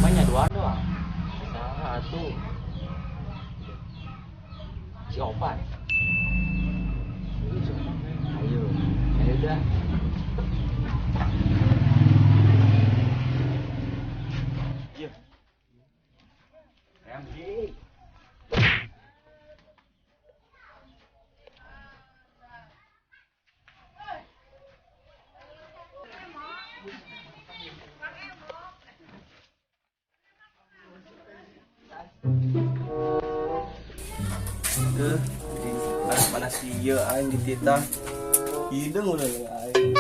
Mainnya dua doang. Satu. Si Opan. Ayo, ayo dah. Iya. Ramji. Panas iya aing di titah. Hidung udah aing.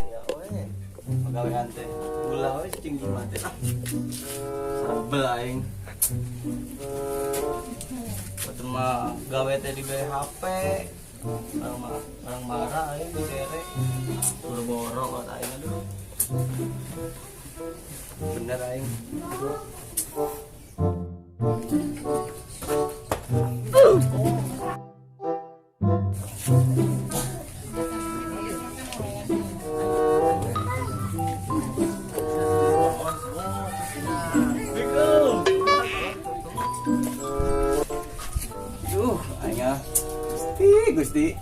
Ya we. Pagawean teh. Ulah we cing gimana teh. Sabel aing. Waktu mah gawe teh di HP. Orang marah aing di derek. Boro-boro buat aing aduh. Bener aing. Gusti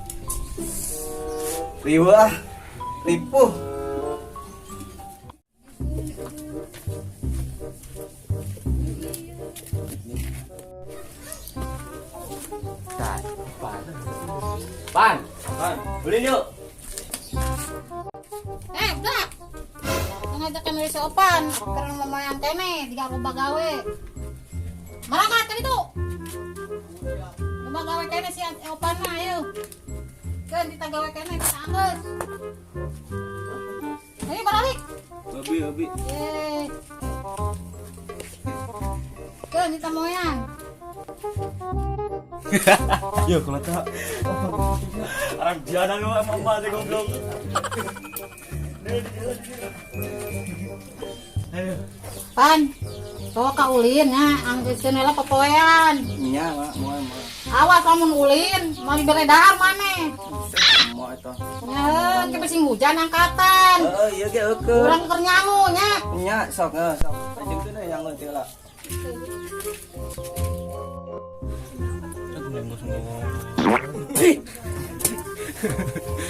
riwah ripuh pan beli yuk. Dak ngajak kami si Opan karena mama yang kene tiga lomba gawe marakat kan itu lomba gawe kene si Opan mah ayo kan kita gawe kene kita anggus ayo balik Hobi kan kita moyang ya kalau tak orang jana lu emang mati goblok. Pan bawa ka ulin ya anggus cenela popoean Iya mak mau awas lamun ulin mau dibere dahar maneh mau itu ya ke musim hujan angkatan iya ge eukeun kurang keur nyangu nya nya sok sok jeung teh yang leutik lah.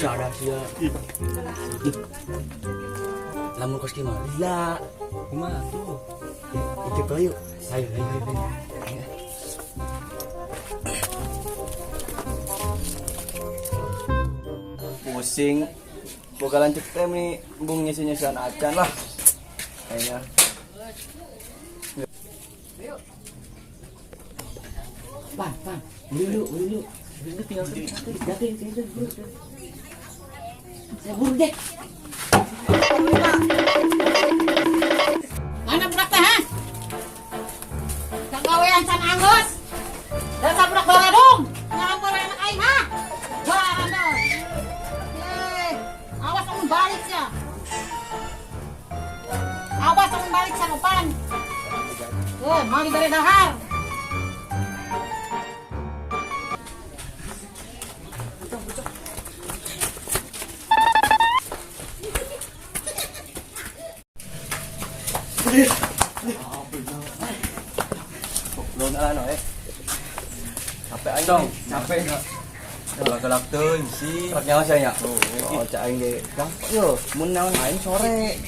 Cara sia. Lamun kos ki mah lila. Kumaha tuh? Ikut bae yuk. Ayo. Pusing boga lanjut teh nih bung nyusun acan lah kayaknya. Pan. Beli dulu. Ini tinggal jatuh. Saya buru deh. mana budak teh ha kagawean can anggus dasar budak baladung ngampur anak aing ha baranda awas lamun balik ya awas lamun balik sa Opan mau diberi dahar Belum ano capek aing dong capek galak-galak teuing sih rek nyawa saya nya oh cak aing ge gampang yo mun naon aing sore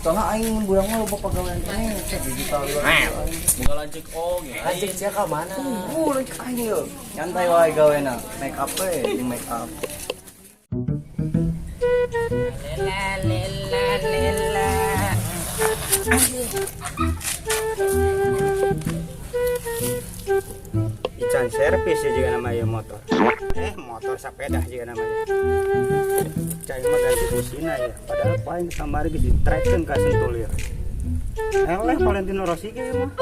soalnya aing mun burang mah loba pagawean teh digital Boga lancik gitu. anjing sia ka mana lancik aing yo nyantai wae gawena make up we jeung make up lela Ican servis ya juga namanya motor. Motor sepeda juga namanya. Cai mah ganti busina ya. Padahal paling kamari geus ditrekeun ka sentul ya. Eleh Valentino Rossi ge mah.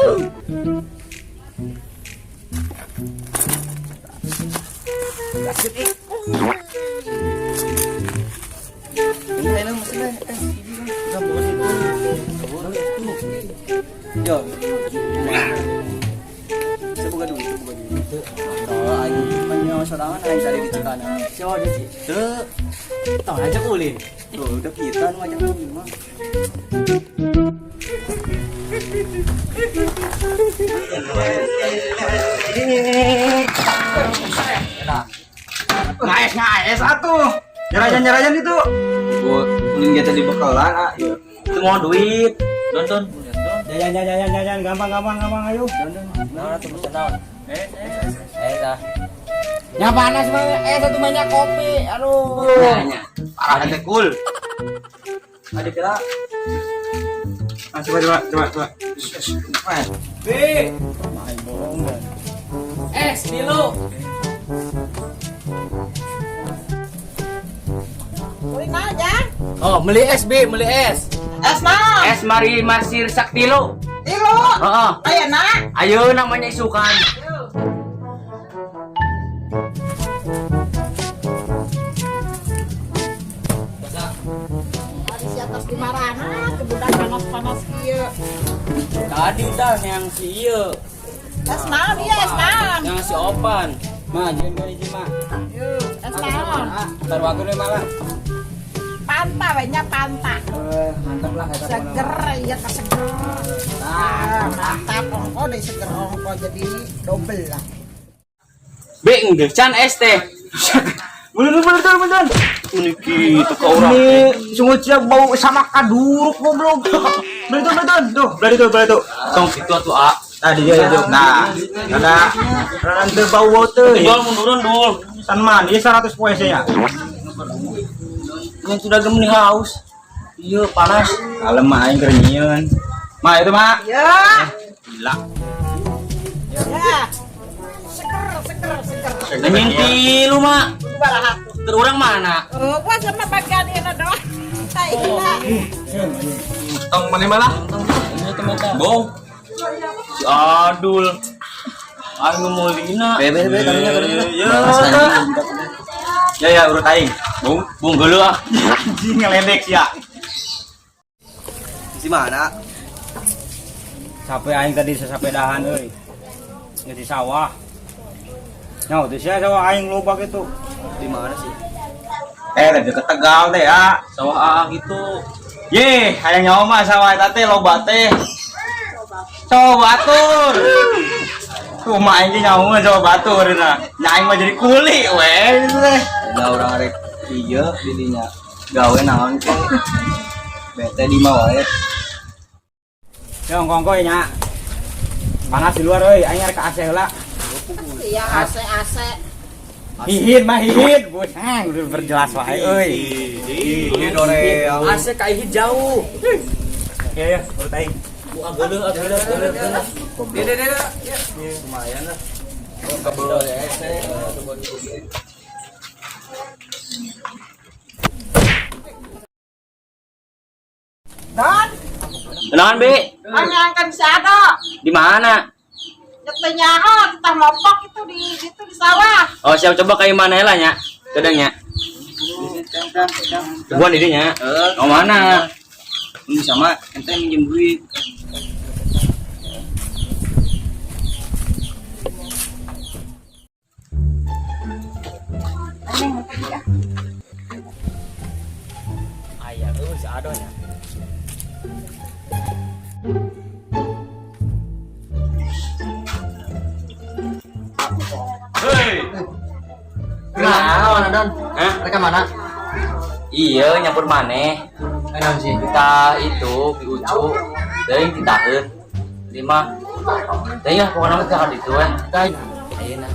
Gaskeun ik. ini ayeuna mesin udah bukan itu yo saya buka dulu tuh. Oh, aing menyo sorangan aing cari di Cikana. Siapa ada sih? Teu, Tahu aja ulin. tuh udah kita nu ngajak ulin mah. Ngaes atuh. Nyerajan itu. Gua ulin kita di bekalan ah. Ieu. Itu mau duit. Don. Jajan gampang ayo. Nah, tuh pesen naon? Dah. Yang panas banget. Satu banyak kopi. Aduh. Nanya. Parah teh cool. Adik kira Coba. B. S dulu. Kuring aja. Oh, beli S B, beli S. Es naon? S mari masir saktilo. Tilu. Heeh. Ayeuna. Ayo namanya isukan. Tadi si atas di marana, kebudak panas-panas kieu. Tadi udah yang si ieu, Es naon ieu es naon? yang si Opan. Mah, jangan dari Jima. Es naon? Ntar waktu ini malah. Panta banyak panta. Mantap lah Seger iya ka seger. Mantap ongko deh seger ongko jadi double lah. B enggak, can S teh. Bener. Ini gitu ke orang. Ini sungguh siap bau sama kaduruk goblok. Betul. Tuh, beli tuh. Tong gitu atuh A. Tadi dia itu. Nah, ada rantai bau tuh. Munduran dul. San man, ini 100 puese ya. Yang sudah gemeni haus. Iya, panas. Kalem mah aing kerenyeun. Mah itu mah. Ya. Gila. Ya. Seger. Nanyain pilu mak. Baraha. Terurang mana? Gua sama bagian ini doang. Tai gila. tong mana malah? Ini teman-teman. Bong. Si Adul. Aing ngemulina. Bebe kalinya. Ya urut aing. Bung geuleuh ah. Anjing ngeledek sia. Si mana? Sampai aing tadi sesapedahan euy. Di sawah. Nah, itu sia sawah aing lobak itu. Di mana sih? Tadi ke Tegal teh ya. Sawah A gitu. Ye, hayang nyawa mah sawah eta teh loba teh. Sawah batur. Kumaha aing nyawa sawah batur na. Nya aing mah jadi kuli we gitu teh. Ada orang rek ieu di dinya gawe naon ke. Bete di mah wae. Ya ngongko nya. Panas di luar euy, aing arek ka AC heula. Iya AC. Hihit mah hihit, bos. Udah berjelas wae euy. Ini dore AC kayak jauh. Ya, urut aing. Geuleuh. Dede. Lumayan lah. Kabel AC. Don, Kenalan B. angkan si Ado. Di mana? Nyetenya kita mopok itu di sawah. Oh, siap coba kayak mana lah nya? Kedengnya. Buan di dinya. Oh mana? Ini sama ente minjem duit. Ayah tuh si Ado nya. Hei. Mana Don? Hah? Mereka mana? Iya, nyampur maneh. Enak sih. Kita itu di ucu, dari ditahan. Lima. Teh ya, pokoknya kita kan itu kan. Kita ayeuna.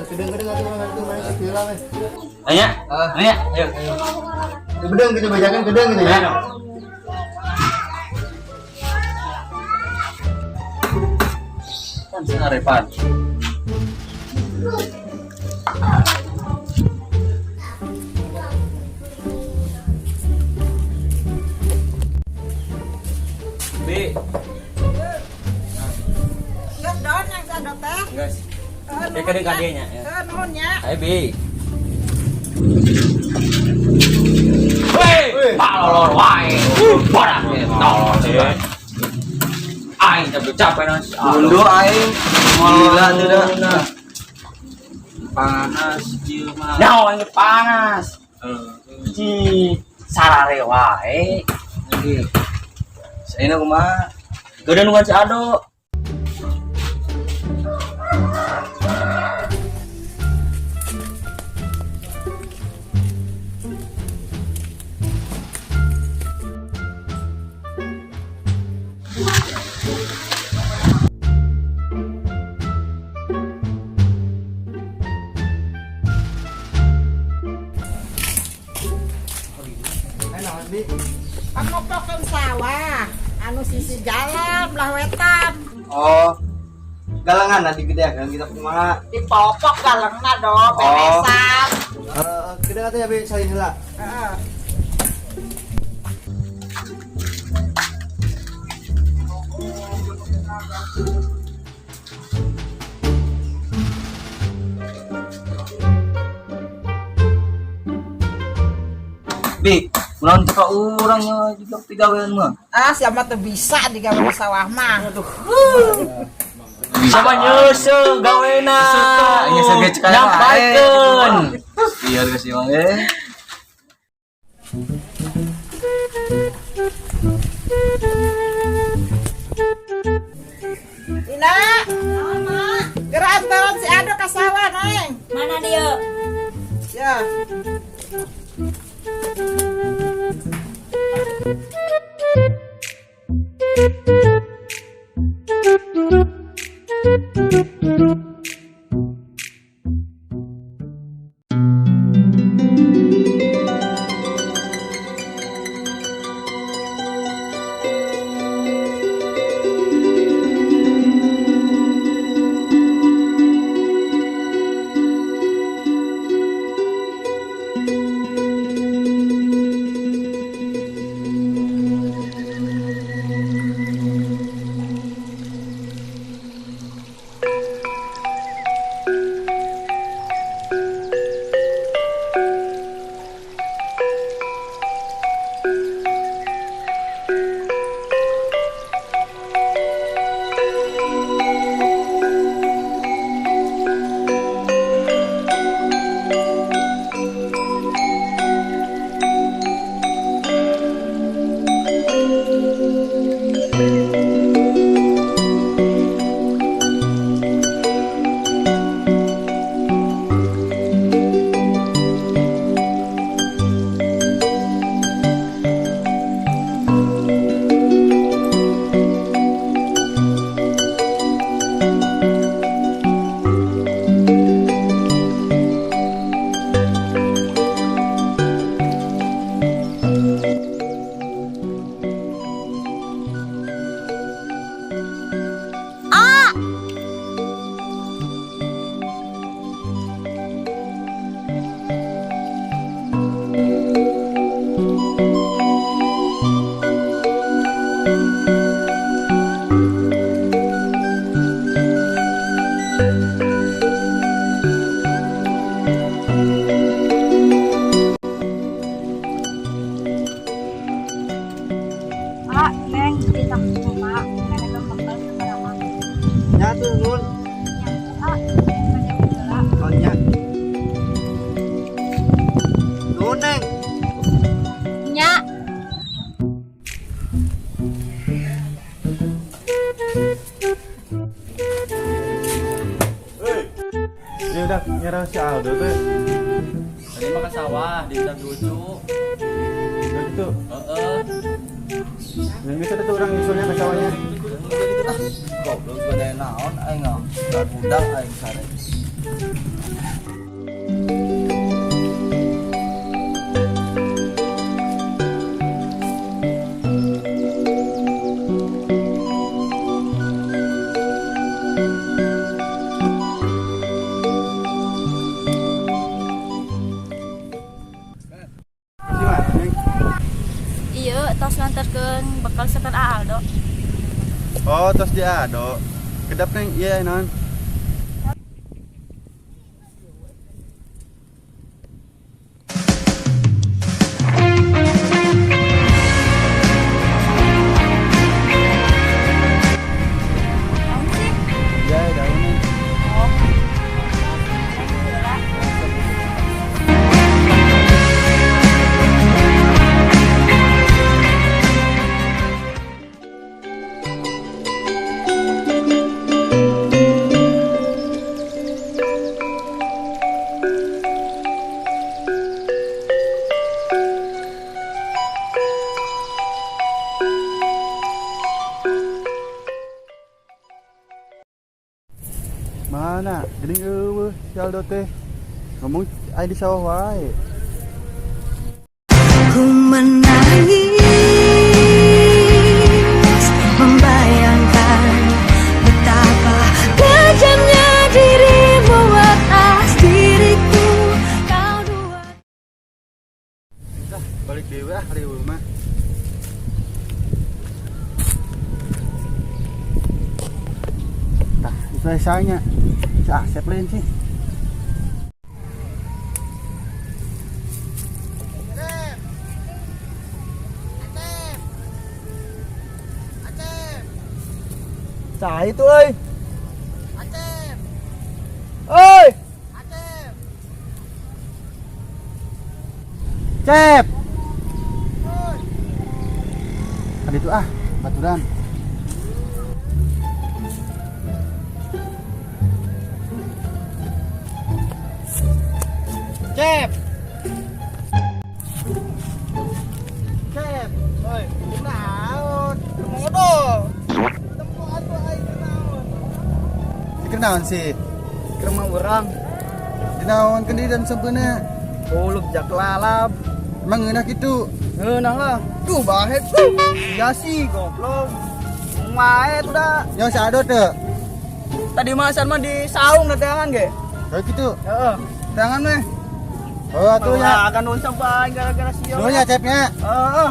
Gedeng atuh main sekira we. Nanya? Nanya? Ayo. Gedeng kita bajakan gedeng gitu ya. Kan sarepan. B. Ya Don yang si Ado teh. Guys. Kadang kadenya ya. Nuhunnya. Ayo B. Hei, palor wae. Borak tolol sih. Aing capek-capek nang. Mundur aing. Gila teu da. panas ieu mah. Nyawa ini panas. Ci sarare wae. Lagi. Saena kumaha? Geudeun nugan si Ado. Pangoplokeun sawah, anu sisi jalan belah wetan. Oh. Galangan digedeakeun kita kumaha? Dipopok galengna dong, beresan. Gede teh abi salin heula. Heeh. Bi, ulang ka urang nya juga pigawean mah. Ah, siapa tuh bisa digawe di sawah mah. Bisa mah nyeuseung gawena. Nyeuseung ge cek aya Nyampaikeun. Biar geus ieu mah Ina, gerak antaran si Ado ka sawah, Neng. Mana dia? Ya. Udah nyerah si Aldo tuh. Tadi mah ke sawah di hutan lucu. Gitu. Heeh. Dan bisa tuh orang nyusulnya ke sawahnya. Goblok gue naon aing ngau. Budak aing sare. Iya, tos nganterkeun bekal sekan Aldo. Oh, tos dia Ado. Kedap neng, iya non. Naon sih? Iya, daun. Oh. si Aldo teh. Ngomong ai di sawah wae. Ku menangis membayangkan betapa kejamnya dirimu atas diriku. Kau dua. Dah, balik dewe ah hari mah. Tah, selesainya. Cak, seplen sih. Cah itu euy. Acep. Oi. Acep. Cep. Tadi itu ah, baturan. Cep. Cep. Oi, kenaon? Modal. Kenaon sih? Ke rumah orang. Kenaon kendi dan sempena. Uluk jak lalap. Emang enak itu? Ngeunah lah. Duh, bahet tuh. Iya sih, goblok. Maet udah. Yang sadot teh. Tadi masan mah di saung datangan ge. Kayak gitu. Heeh. Tangan meh. Oh, atuh ya. Akan nun sampai gara-gara sieu. Dulu ya cepnya. Heeh.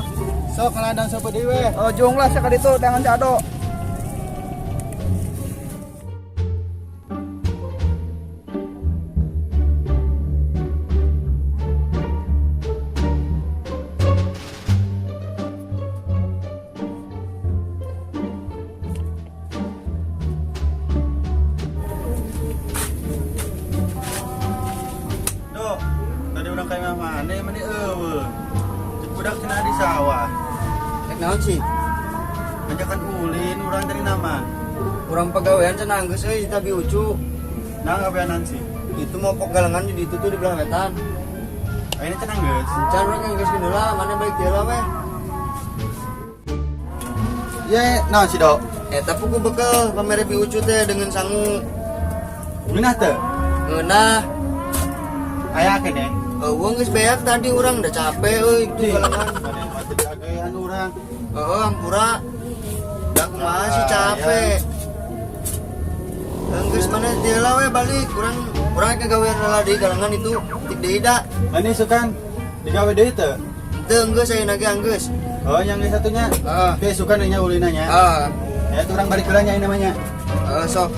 Sok ngelandang sopo dewe. Oh, jong lah sakali itu tangan cado. Dok, tadi orang kayak mana? Mani eueuh. Budak cenah di sawah. Naon sih? Ajakan ulin urang dari nama. Urang pegawaian cenah geus euy tapi ucu. Nah, ngabeanan sih. Itu mau pok galengan di itu tuh di belah wetan. Ayeuna cenah geus. Can urang geus geuneuh lah, mana baik dia lah weh. Ye, naon sih, Dok? Eta puku bekel pamere bi ucu teh dengan sangu. Geunah teu? Ngeunah. Aya keneh. Eueuh geus beak tadi urang udah capek euy itu galengan. Mane mah teu diagean urang. Heeh, ampura. Da kumaha sih capek. Geus mana dia lah we balik urang kagawean lah di galengan itu tik deui da. Mane sukan digawe deui teu? Teu geus ayeuna ge geus. Oh, yang ini satunya. Heeh. Oke, sukan nya ulinanya. Heeh. Ya, itu orang balik heula nya namanya. Sok.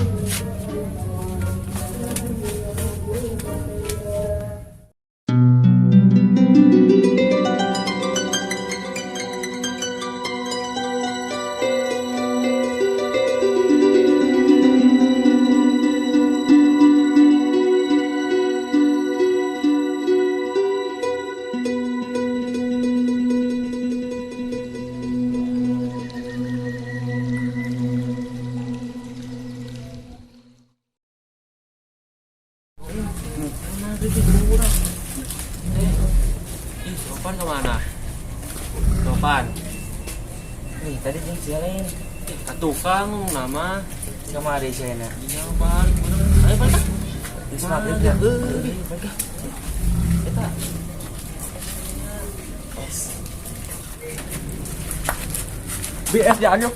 Sopan kemana? Sopan. Nih, tadi jeung siain. Tukang nama. Kamari cenah. Iya balik. Ayo balik. Geus maghrib ya. Eta. BS di anyok.